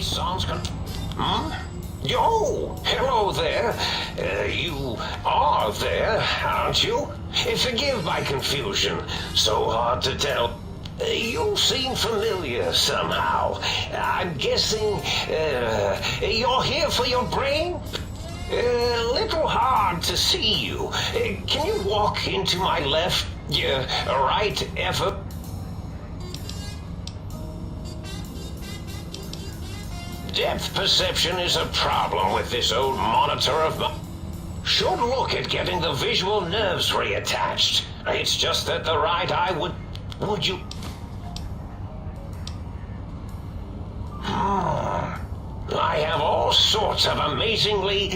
these songs Hmm? Oh, hello there. You are there, aren't you? Forgive my confusion. So hard to tell. You seem familiar somehow. I'm guessing you're here for your brain? A little hard to see you. Can you walk into my left, right effort? Depth perception is a problem with this old monitor of mine. Should look at getting the visual nerves reattached. It's just that the right eye would you? I have all sorts of amazingly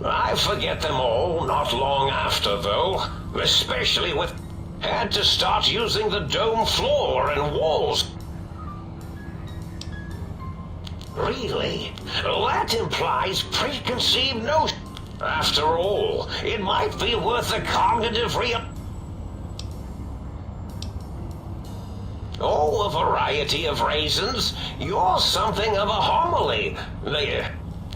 I forget them all not long after, though. Especially with... Had to start using the dome floor and walls. Really? That implies preconceived notion. After all, it might be worth a cognitive Oh, a variety of reasons. You're something of a homily.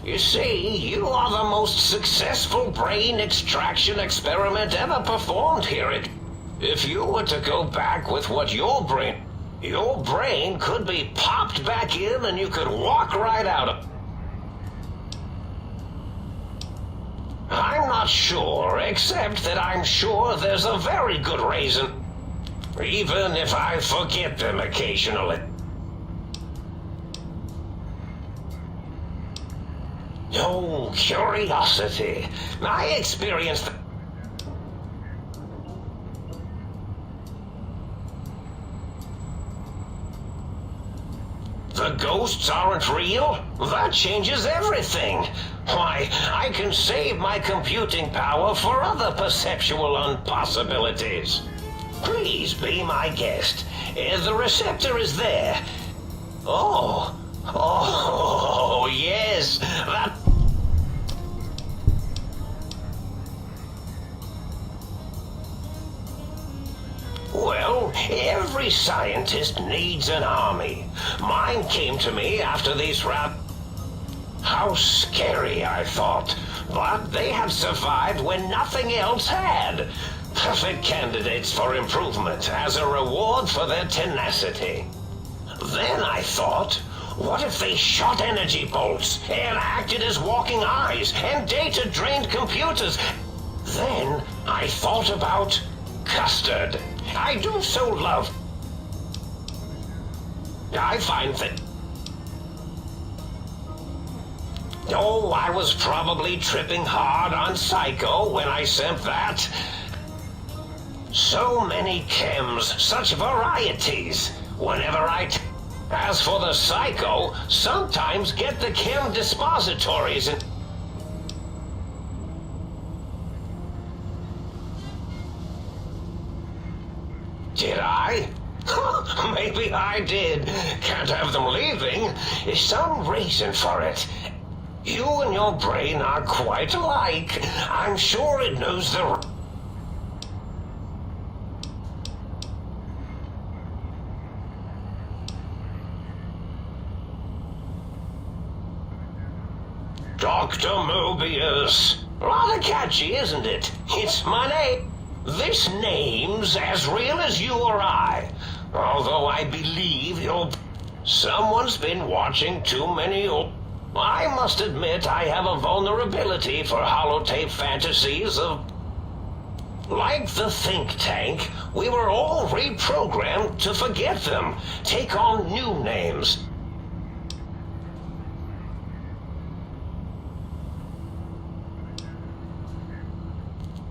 You see, you are the most successful brain extraction experiment ever performed here. If you were to go back with what your brain could be popped back in and you could walk right out of... I'm not sure, except that I'm sure there's a very good reason. Even if I forget them occasionally. Oh, curiosity. I experienced... The ghosts aren't real? That changes everything. Why, I can save my computing power for other perceptual impossibilities. Please be my guest. The receptor is there. Oh, yes, that... Well, every scientist needs an army. Mine came to me after these How scary, I thought. But they had survived when nothing else had. Perfect candidates for improvement as a reward for their tenacity. Then I thought, what if they shot energy bolts and acted as walking eyes and data-drained computers? Then I thought about custard. I do so love... I find that... Oh, I was probably tripping hard on Psycho when I sent that. So many chems, such varieties. Whenever As for the Psycho, sometimes get the chem dispositories and... Did I? Maybe I did. Can't have them leaving. There's some reason for it. You and your brain are quite alike. I'm sure it knows the... Dr. Mobius. Rather catchy, isn't it? It's my name. This name's as real as you or I. Although I believe you're... Someone's been watching too many... I must admit I have a vulnerability for holotape fantasies of... Like the think tank, we were all reprogrammed to forget them, take on new names.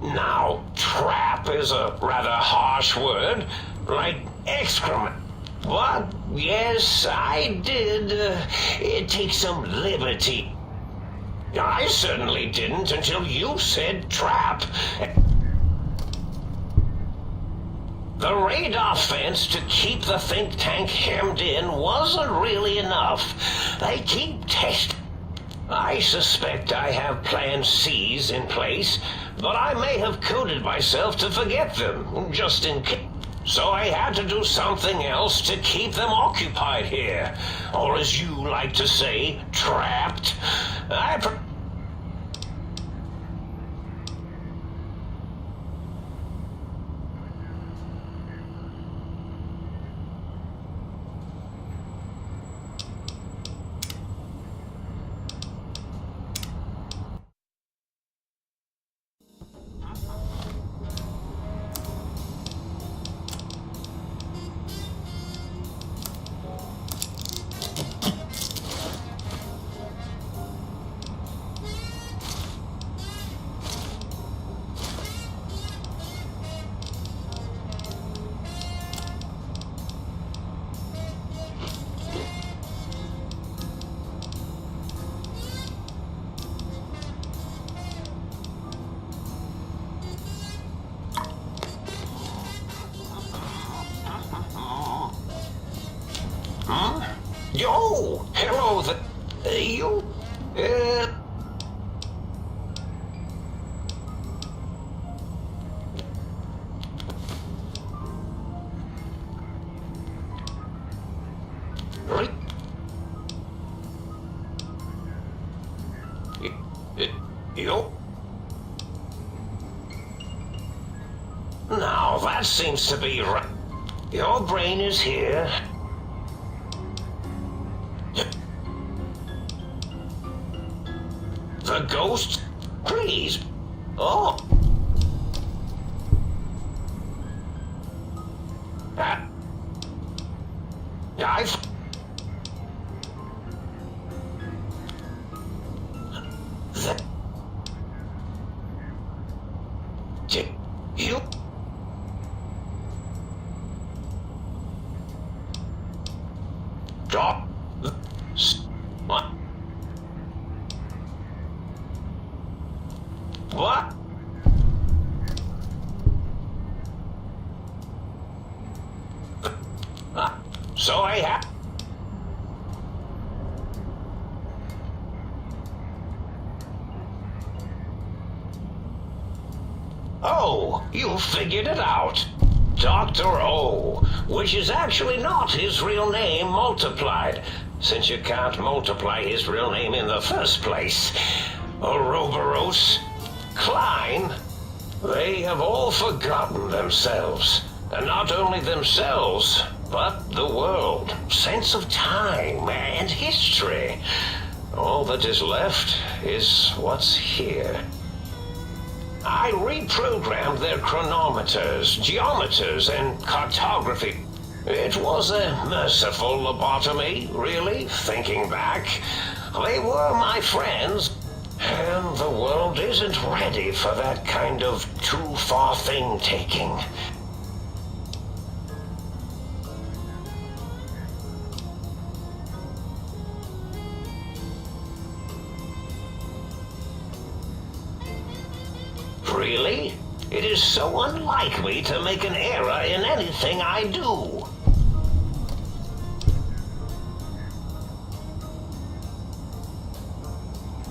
Now, trap is a rather harsh word, like excrement. But, yes, I did take some liberty. I certainly didn't until you said trap. The radar fence to keep the think tank hemmed in wasn't really enough. They keep testing. I suspect I have plan C's in place, but I may have coded myself to forget them, just in case. So I had to do something else to keep them occupied here. Or as you like to say, trapped. Yo, hello, you, you? Now that seems to be right. Your brain is here. The ghost? Please. Oh. I've... You... Stop. What? What? So I have... Oh, you figured it out. Dr. O, which is actually not his real name multiplied, since you can't multiply his real name in the first place. Ouroboros, Klein, they have all forgotten themselves. And not only themselves, but the world, sense of time and history. All that is left is what's here. I reprogrammed their chronometers, geometers, and cartography. It was a merciful lobotomy, really, thinking back. They were my friends, and the world isn't ready for that kind of too-far thing-taking. Really? It is so unlike me to make an error in anything I do.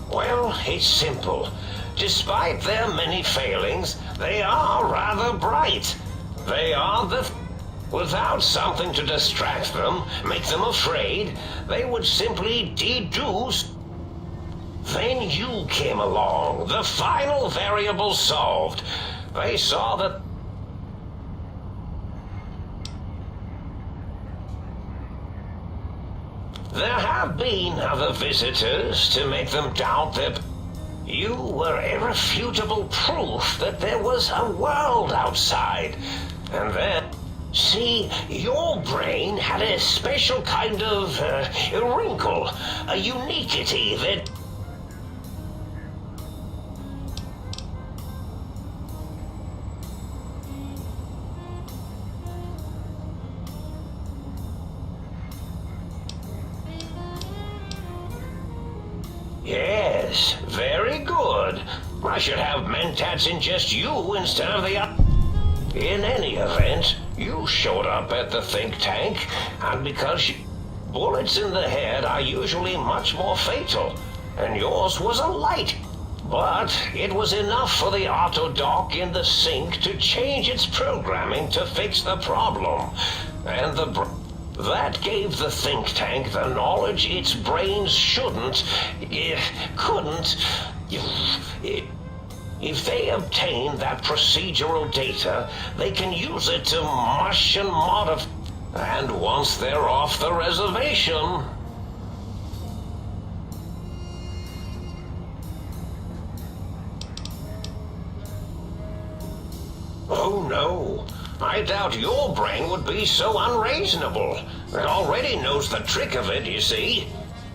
Well, it's simple. Despite their many failings, they are rather bright. They are the... Without something to distract them, make them afraid, they would simply deduce. Then you came along, the final variable solved. They saw that... There have been other visitors to make them doubt that you were irrefutable proof that there was a world outside. And then, see, your brain had a special kind of wrinkle, a uniquity that... Yes, very good. I should have mentats in just you instead of the other. In any event, you showed up at the think tank, and because bullets in the head are usually much more fatal, and yours was a light. But it was enough for the autodock in the sink to change its programming to fix the problem. And that gave the think tank the knowledge its brains couldn't. If they obtain that procedural data, they can use it to mush and modify. And once they're off the reservation... Oh no, I doubt your brain would be so unreasonable. It already knows the trick of it, you see.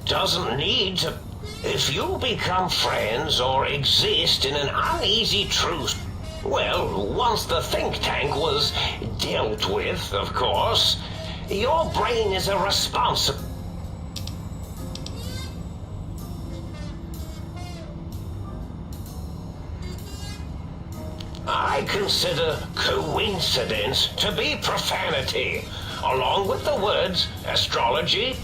Doesn't need to... If you become friends or exist in an uneasy truce... Well, once the think tank was dealt with, of course, your brain is a responsible... I consider coincidence to be profanity, along with the words astrology.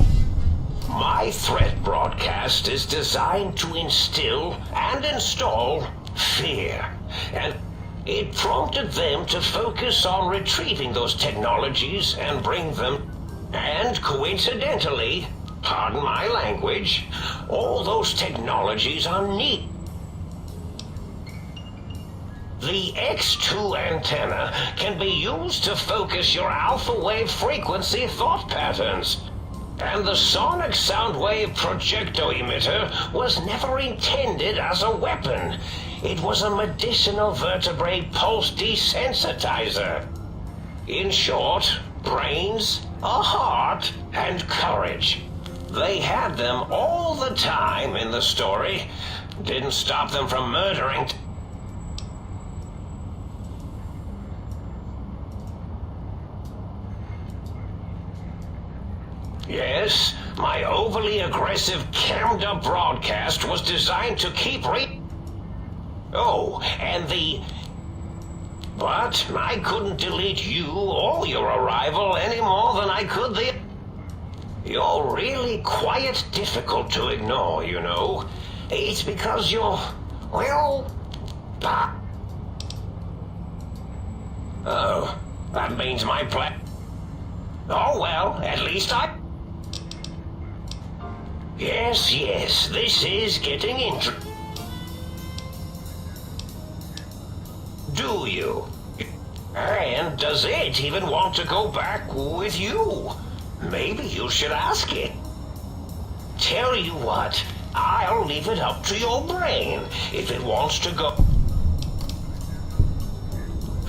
My threat broadcast is designed to instill and install fear, and it prompted them to focus on retrieving those technologies and bring them, and coincidentally, pardon my language, all those technologies are neat. The X2 antenna can be used to focus your alpha wave frequency thought patterns. And the sonic sound wave projecto emitter was never intended as a weapon. It was a medicinal vertebrate pulse desensitizer. In short, brains, a heart, and courage. They had them all the time in the story. Didn't stop them from murdering. Yes, my overly aggressive cammed-up broadcast was designed to keep Oh, and But I couldn't delete you or your arrival any more than I could the... You're really quite difficult to ignore, you know. It's because you're... well... Oh, that means my plan... Oh, well, at least I... Yes, this is getting interesting. Do you? And does it even want to go back with you? Maybe you should ask it. Tell you what, I'll leave it up to your brain if it wants to go.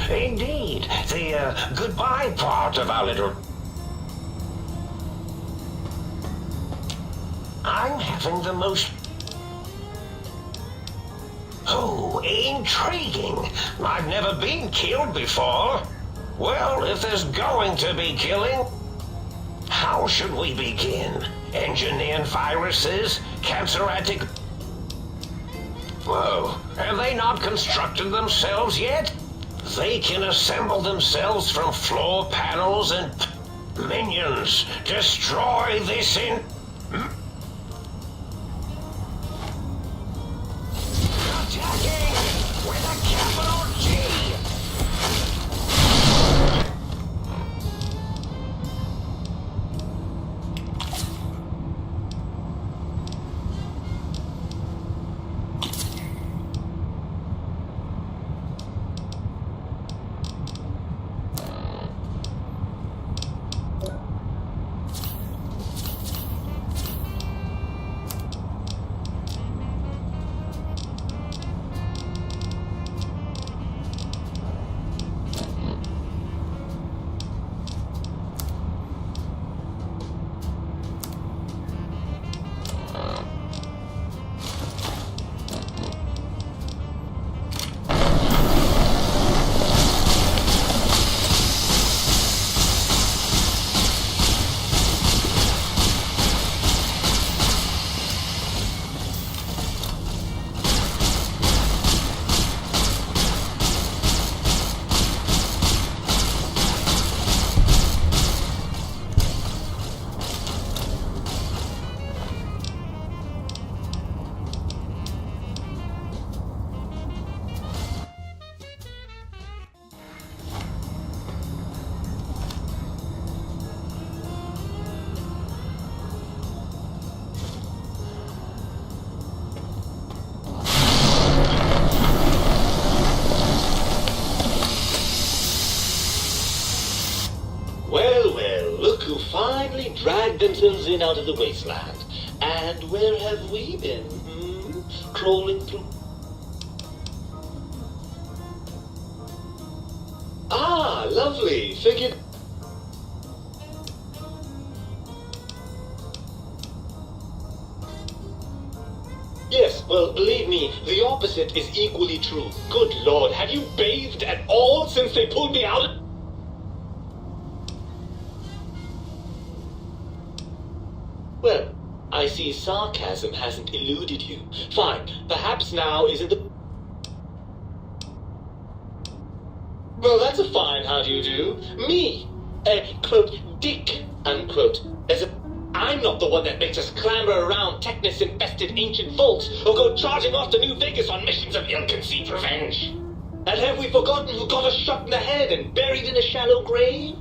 Indeed, the goodbye part of our little... I'm having the most... Oh, intriguing. I've never been killed before. Well, if there's going to be killing, how should we begin? Engineering viruses? Cancerratic... Whoa, have they not constructed themselves yet? They can assemble themselves from floor panels and... Minions, destroy this in... Attacking with a capital G! who finally dragged themselves in out of the wasteland. And where have we been? Crawling through... Ah, lovely. Figured... Yes, well, believe me, the opposite is equally true. Good Lord, have you bathed at all since they pulled me out of... Well, I see sarcasm hasn't eluded you. Fine, perhaps now isn't the... Well, that's a fine how do you do. Me, a, quote, dick, unquote, as a... I'm not the one that makes us clamber around Technus-infested ancient vaults or go charging off to New Vegas on missions of ill-conceived revenge. And have we forgotten who got us shot in the head and buried in a shallow grave?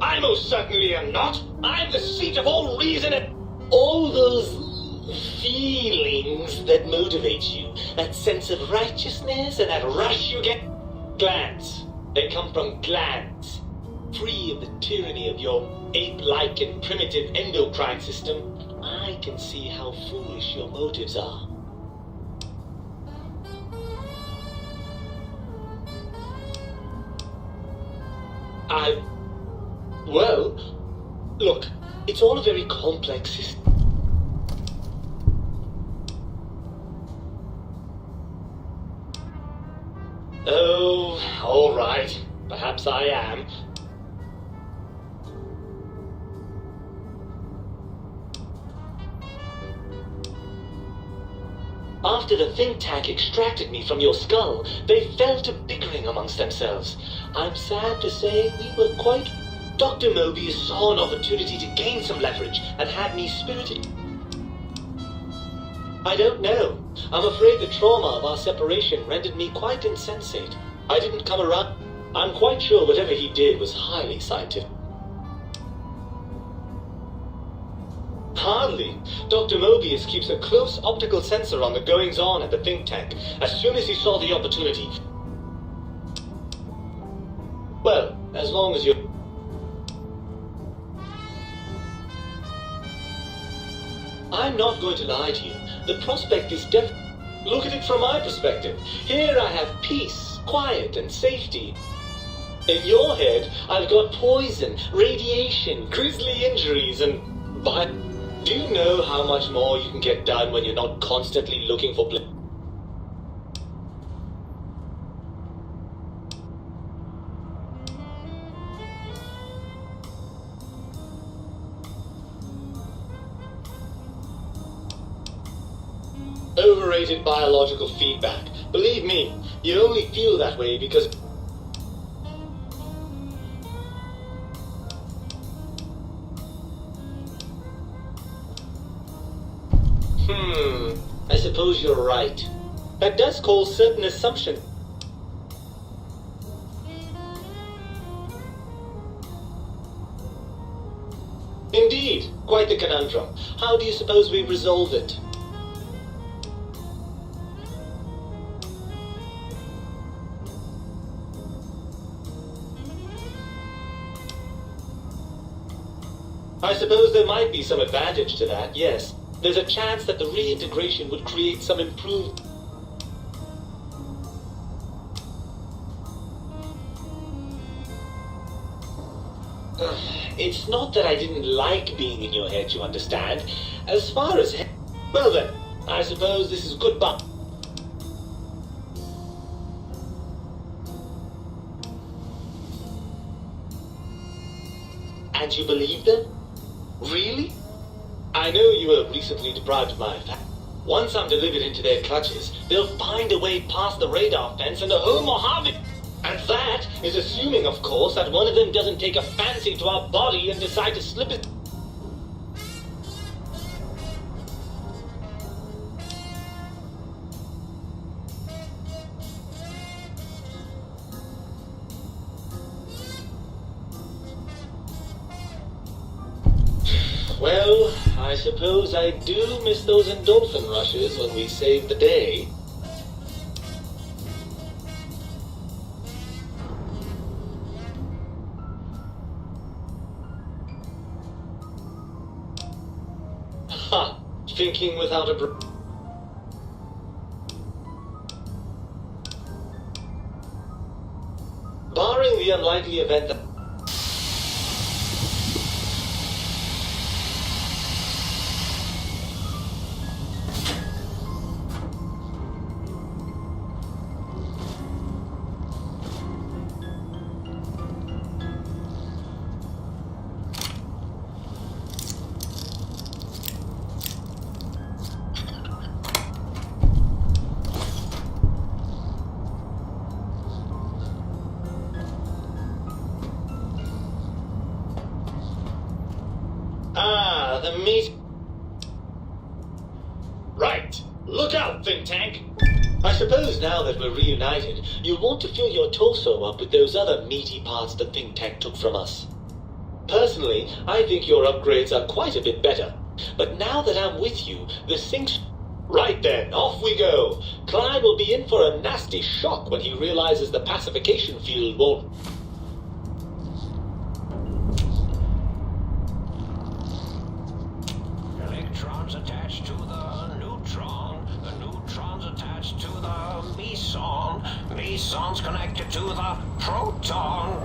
I most certainly am not. I'm the seat of all reason and all those feelings that motivate you, that sense of righteousness and that rush you get. Glands. They come from glands. Free of the tyranny of your ape-like and primitive endocrine system, I can see how foolish your motives are. Well, look, it's all a very complex system. Oh, all right. Perhaps I am. After the think tank extracted me from your skull, they fell to bickering amongst themselves. I'm sad to say we were quite... Dr. Mobius saw an opportunity to gain some leverage and had me spirited. I don't know. I'm afraid the trauma of our separation rendered me quite insensate. I didn't come around. I'm quite sure whatever he did was highly scientific. Hardly. Dr. Mobius keeps a close optical sensor on the goings-on at the think tank. As soon as he saw the opportunity... Well, as long as you're... I'm not going to lie to you. The prospect is Look at it from my perspective. Here I have peace, quiet, and safety. In your head, I've got poison, radiation, grisly injuries, and... But do you know how much more you can get done when you're not constantly looking for... Overrated biological feedback. Believe me, you only feel that way because... I suppose you're right. That does cause certain assumptions. Indeed, quite the conundrum. How do you suppose we resolve it? I suppose there might be some advantage to that, yes. There's a chance that the reintegration would create some improved... It's not that I didn't like being in your head, you understand. As far as... Well then, I suppose this is goodbye. And you believe them? Really? I know you were recently deprived of my family. Once I'm delivered into their clutches, they'll find a way past the radar fence and the whole Mojave. And that is assuming, of course, that one of them doesn't take a fancy to our body and decide to slip it. Well, I suppose I do miss those endorphin rushes when we save the day. Ha! Thinking without a... Barring the unlikely event that... Ah, the meat... Right. Look out, think tank. I suppose now that we're reunited, you'll want to fill your torso up with those other meaty parts the think tank took from us. Personally, I think your upgrades are quite a bit better. But now that I'm with you, the sinks... Right then, off we go. Clyde will be in for a nasty shock when he realizes the pacification field won't... Electrons attached to the neutrons attached to the mesons connected to the proton.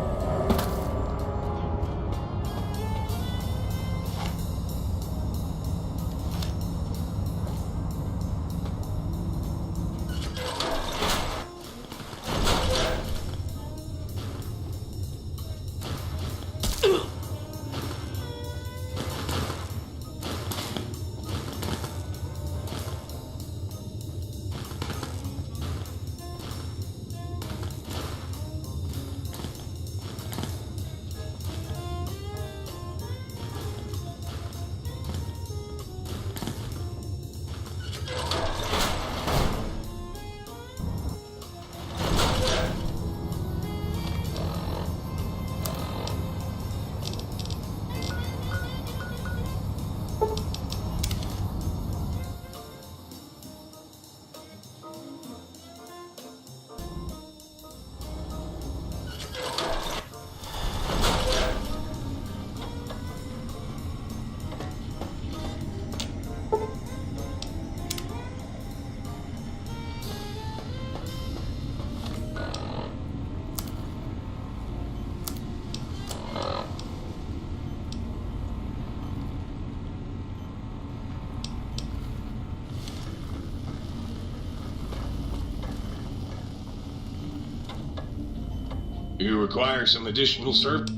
You require some additional service?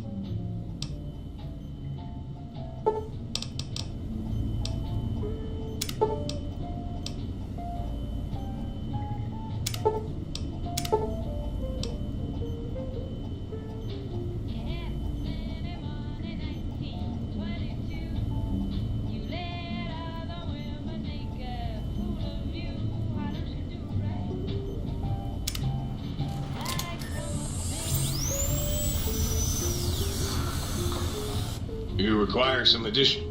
You require some addition.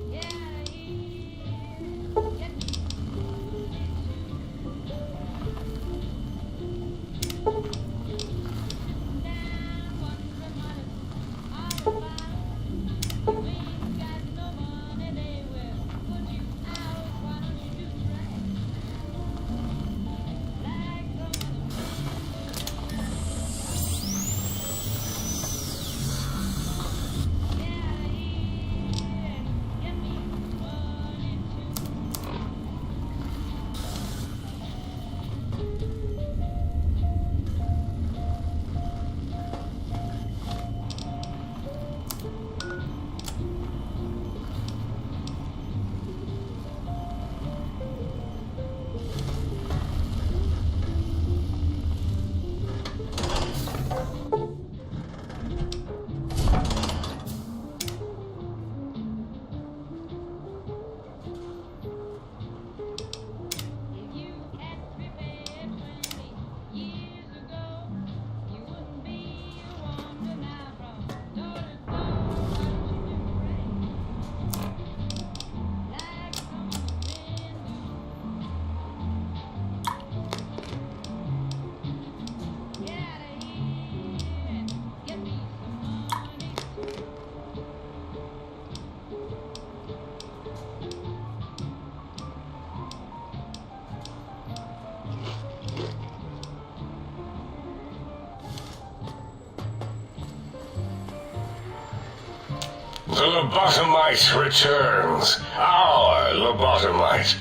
The lobotomite returns. Our lobotomite.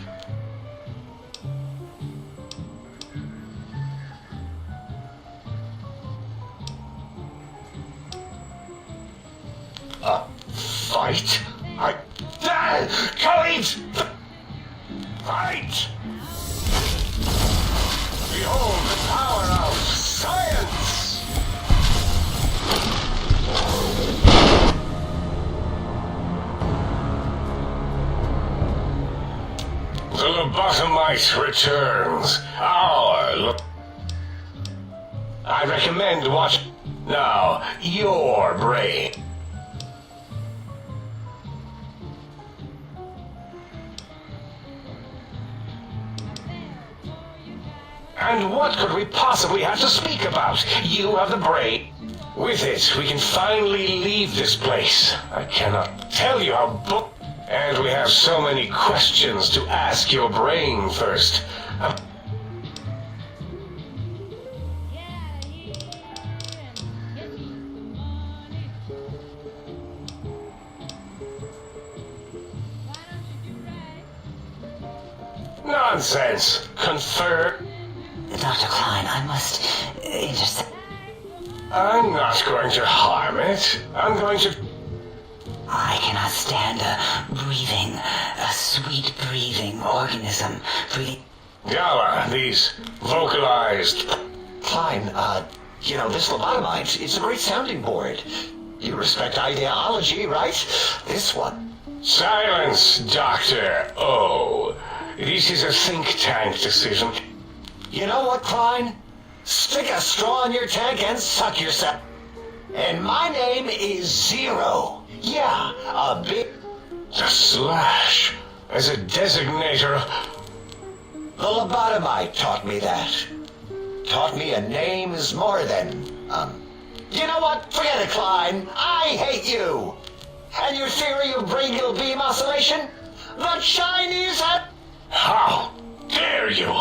A fight? Colleagues! Fight! Behold the power of science! The lobotomite returns. I recommend watch now. Your brain. And what could we possibly have to speak about? You have the brain. With it, we can finally leave this place. I cannot tell you how and we have so many questions to ask your brain first. Nonsense. Confer. Dr. Klein, I must intercept. I'm not going to harm it. I'm going to... I cannot stand a sweet breathing organism breathing. Yalla, these vocalized... Klein, this lobotomite, it's a great sounding board. You respect ideology, right? This one. Silence, Dr. O. This is a think tank decision. You know what, Klein? Stick a straw in your tank and suck yourself. And my name is Zero. Yeah, a big... The slash as a designator. The lobotomite taught me that. Taught me a name is more than, You know what? Forget it, Klein. I hate you. And your theory of brachial beam oscillation? The Chinese had... How dare you?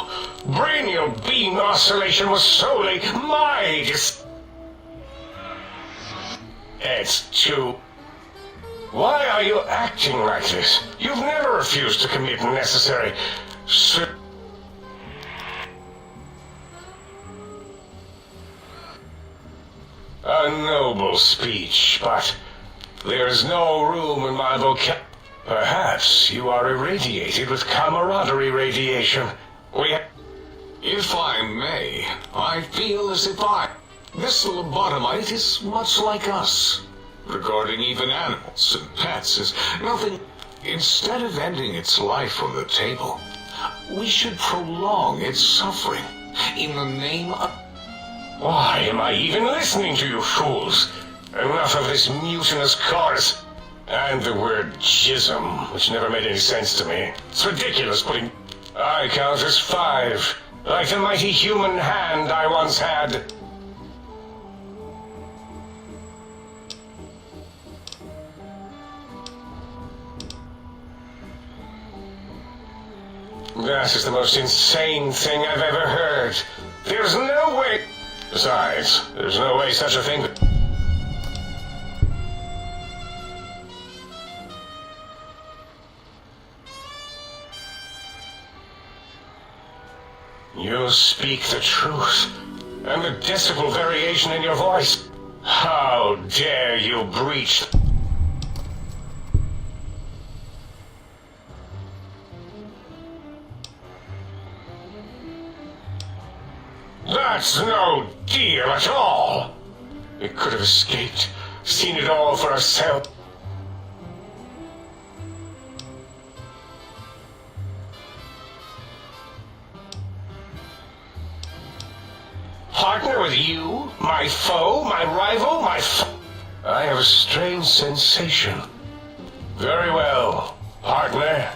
Brachial beam oscillation was solely my It's too... Why are you acting like this? You've never refused to commit necessary... A noble speech, but there is no room in my vocabulary. Perhaps you are irradiated with camaraderie radiation. If I may, I feel as if this lobotomite is much like us. Regarding even animals and pets as nothing. Instead of ending its life on the table, we should prolong its suffering in the name of... Why am I even listening to you fools? Enough of this mutinous chorus. And the word jism, which never made any sense to me. It's ridiculous putting... I count as 5, like the mighty human hand I once had. That is the most insane thing I've ever heard. There's no way... Besides, there's no way such a thing... You speak the truth, and the decibel variation in your voice. How dare you breach... That's no deal at all. We could have escaped, seen it all for ourselves. Partner with you, my foe, my rival, I have a strange sensation. Very well, partner.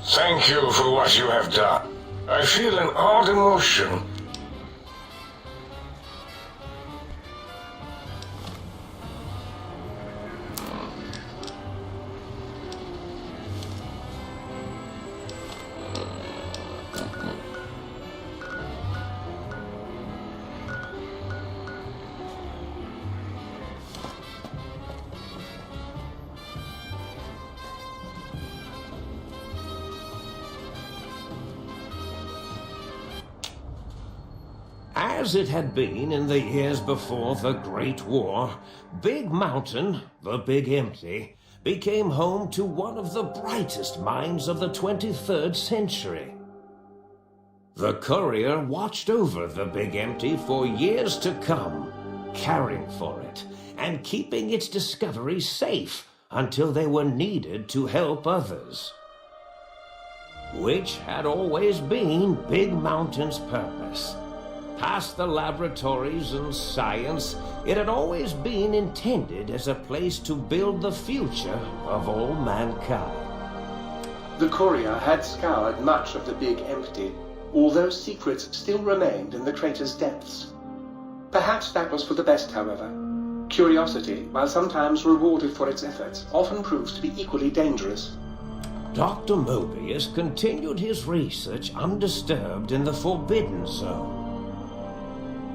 Thank you for what you have done. I feel an odd emotion. As it had been in the years before the Great War, Big Mountain, the Big Empty, became home to one of the brightest minds of the 23rd century. The courier watched over the Big Empty for years to come, caring for it and keeping its discovery safe until they were needed to help others. Which had always been Big Mountain's purpose. Past the laboratories and science, it had always been intended as a place to build the future of all mankind. The courier had scoured much of the Big Empty, although secrets still remained in the crater's depths. Perhaps that was for the best, however. Curiosity, while sometimes rewarded for its efforts, often proves to be equally dangerous. Dr. Mobius continued his research undisturbed in the Forbidden Zone.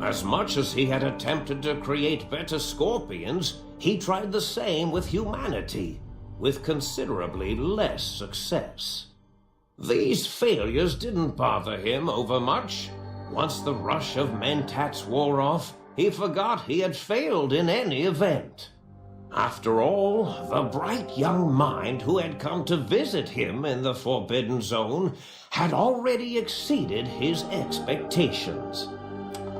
As much as he had attempted to create better scorpions, he tried the same with humanity, with considerably less success. These failures didn't bother him overmuch. Once the rush of mentats wore off, he forgot he had failed in any event. After all, the bright young mind who had come to visit him in the Forbidden Zone had already exceeded his expectations.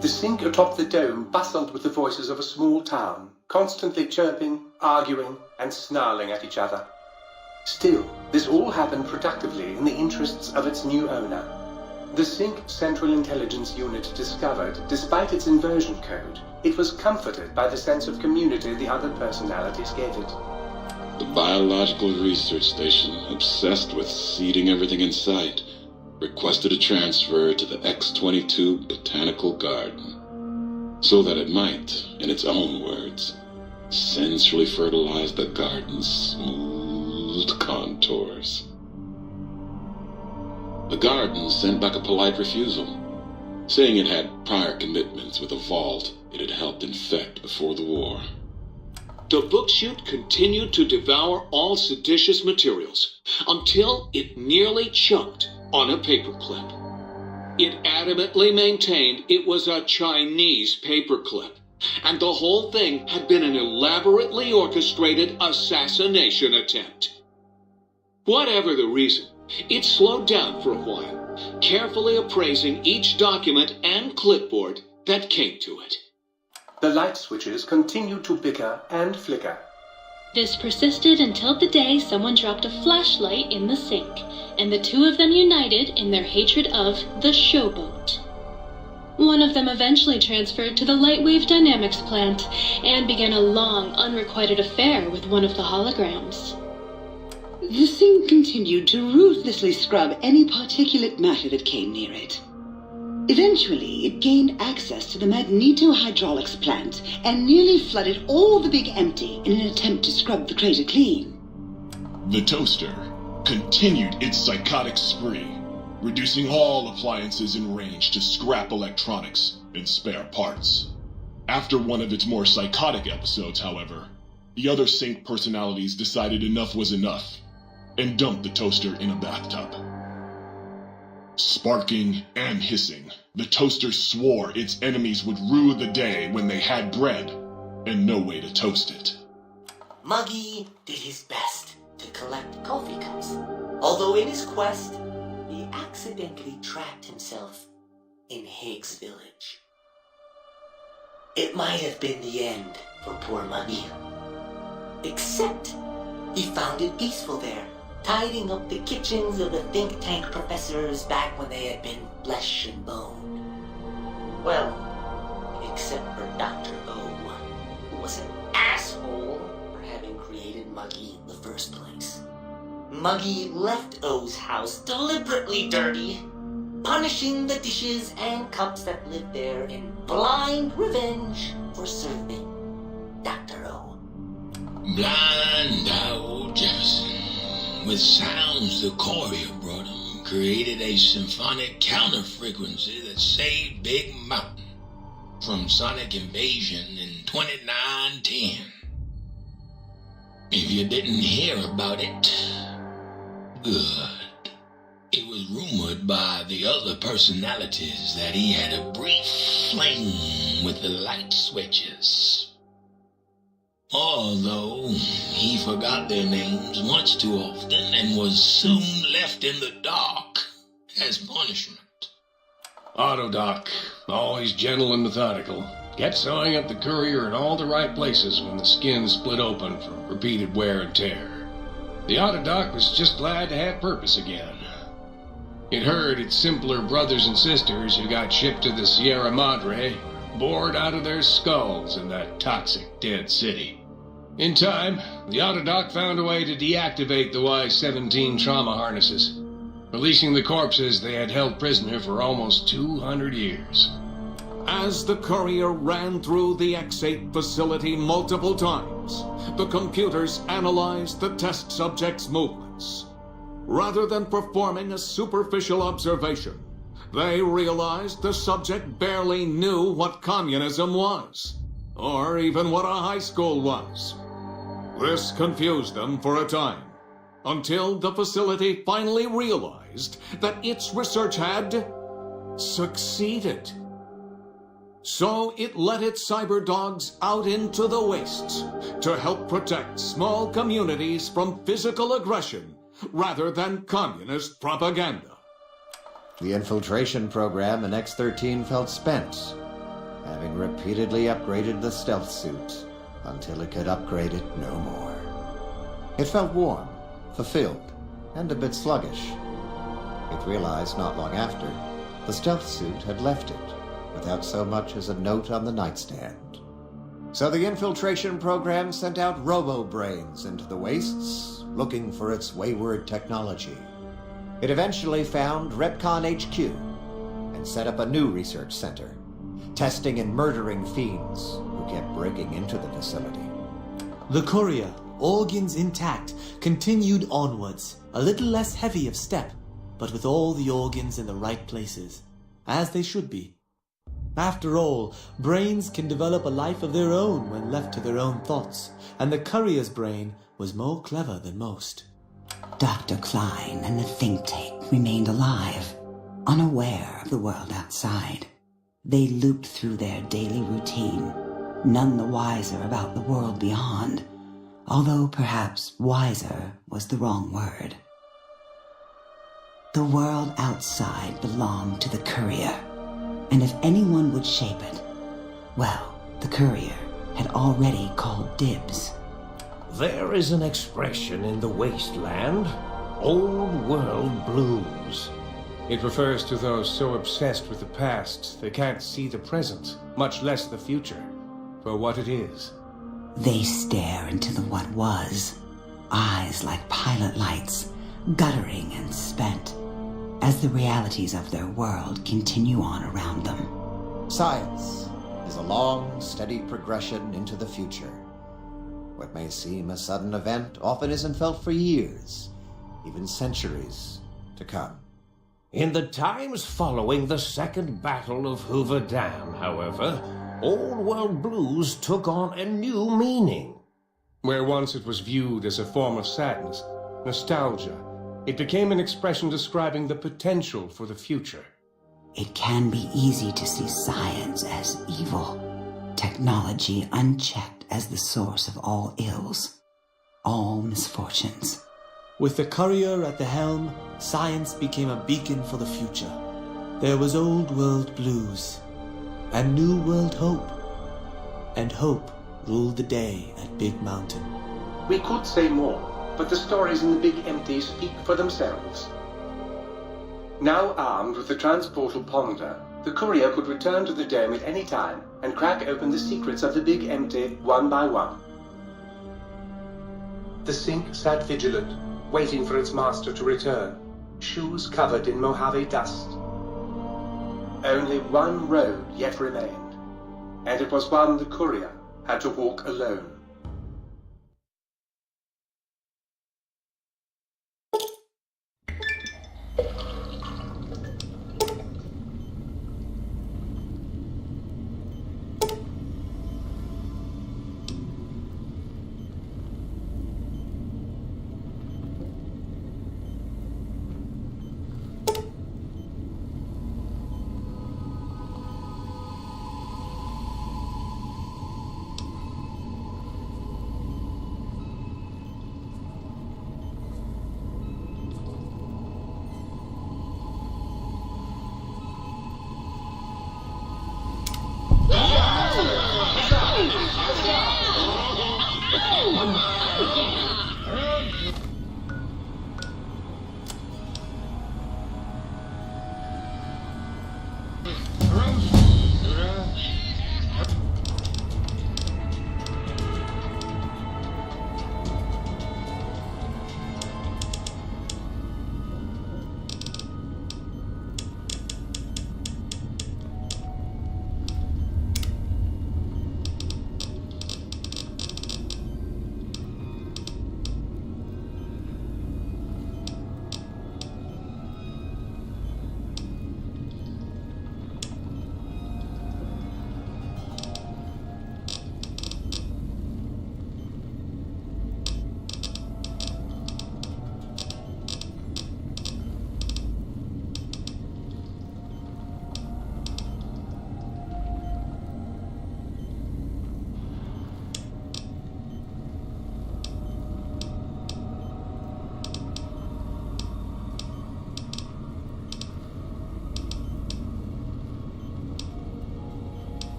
The sink atop the dome bustled with the voices of a small town, constantly chirping, arguing, and snarling at each other. Still, this all happened productively in the interests of its new owner. The Sync Central Intelligence Unit discovered, despite its inversion code, it was comforted by the sense of community the other personalities gave it. The Biological Research Station, obsessed with seeding everything in sight, requested a transfer to the X-22 Botanical Garden, so that it might, in its own words, sensually fertilize the garden's smooth contours. The garden sent back a polite refusal, saying it had prior commitments with a vault it had helped infect before the war. The book chute continued to devour all seditious materials until it nearly choked on a paperclip. It adamantly maintained it was a Chinese paperclip, and the whole thing had been an elaborately orchestrated assassination attempt. Whatever the reason, it slowed down for a while, carefully appraising each document and clipboard that came to it. The light switches continued to bicker and flicker. This persisted until the day someone dropped a flashlight in the sink, and the two of them united in their hatred of the showboat. One of them eventually transferred to the Lightwave Dynamics plant and began a long, unrequited affair with one of the holograms. The sink continued to ruthlessly scrub any particulate matter that came near it. Eventually, it gained access to the magnetohydraulics plant and nearly flooded all the Big Empty in an attempt to scrub the crater clean. The toaster continued its psychotic spree, reducing all appliances in range to scrap electronics and spare parts. After one of its more psychotic episodes, however, the other Sync personalities decided enough was enough and dumped the toaster in a bathtub. Sparking and hissing, the toaster swore its enemies would rue the day when they had bread and no way to toast it. Muggy did his best to collect coffee cups, although in his quest, he accidentally trapped himself in Higgs Village. It might have been the end for poor Muggy. Except he found it peaceful there, tidying up the kitchens of the think tank professors back when they had been flesh and bone. Well, except for Dr. O, who was an asshole for having created Muggy in the first place. Muggy left O's house deliberately dirty, punishing the dishes and cups that lived there in blind revenge for serving Dr. O. Blind old Jefferson, with sounds the courier brought him, created a symphonic counter-frequency that saved Big Mountain from sonic invasion in 2910. If you didn't hear about it, good. It was rumored by the other personalities that he had a brief fling with the light switches. Although he forgot their names much too often and was soon left in the dark as punishment. Autodoc, always gentle and methodical, kept sewing up the courier in all the right places when the skin split open from repeated wear and tear. The Autodoc was just glad to have purpose again. It heard its simpler brothers and sisters who got shipped to the Sierra Madre bored out of their skulls in that toxic dead city. In time, the Autodoc found a way to deactivate the Y-17 trauma harnesses, releasing the corpses they had held prisoner for almost 200 years. As the courier ran through the X-8 facility multiple times, the computers analyzed the test subject's movements. Rather than performing a superficial observation, they realized the subject barely knew what communism was, or even what a high school was. This confused them for a time, until the facility finally realized that its research had succeeded. So it let its cyber dogs out into the wastes to help protect small communities from physical aggression rather than communist propaganda. The infiltration program in X-13 felt spent, having repeatedly upgraded the stealth suit until it could upgrade it no more. It felt warm, fulfilled, and a bit sluggish. It realized not long after the stealth suit had left it without so much as a note on the nightstand. So the infiltration program sent out robo-brains into the wastes, looking for its wayward technology. It eventually found Retcon HQ and set up a new research center, testing and murdering fiends who kept breaking into the facility. The courier, organs intact, continued onwards, a little less heavy of step, but with all the organs in the right places, as they should be. After all, brains can develop a life of their own when left to their own thoughts, and the courier's brain was more clever than most. Dr. Klein and the think tank remained alive, unaware of the world outside. They looped through their daily routine, none the wiser about the world beyond, although perhaps wiser was the wrong word. The world outside belonged to the courier, and if anyone would shape it, well, the courier had already called dibs. There is an expression in the wasteland, old world blues. It refers to those so obsessed with the past they can't see the present, much less the future, for what it is. They stare into the what was, eyes like pilot lights, guttering and spent, as the realities of their world continue on around them. Science is a long, steady progression into the future. What may seem a sudden event often isn't felt for years, even centuries to come. In the times following the Second Battle of Hoover Dam, however, old world blues took on a new meaning. Where once it was viewed as a form of sadness, nostalgia, it became an expression describing the potential for the future. It can be easy to see science as evil, technology unchecked as the source of all ills, all misfortunes. With the courier at the helm, science became a beacon for the future. There was old world blues, and new world hope. And hope ruled the day at Big Mountain. We could say more, but the stories in the Big Empty speak for themselves. Now armed with the transportal Ponder, the courier could return to the dome at any time and crack open the secrets of the Big Empty one by one. The sink sat vigilant, waiting for its master to return, shoes covered in Mojave dust. Only one road yet remained, and it was one the courier had to walk alone.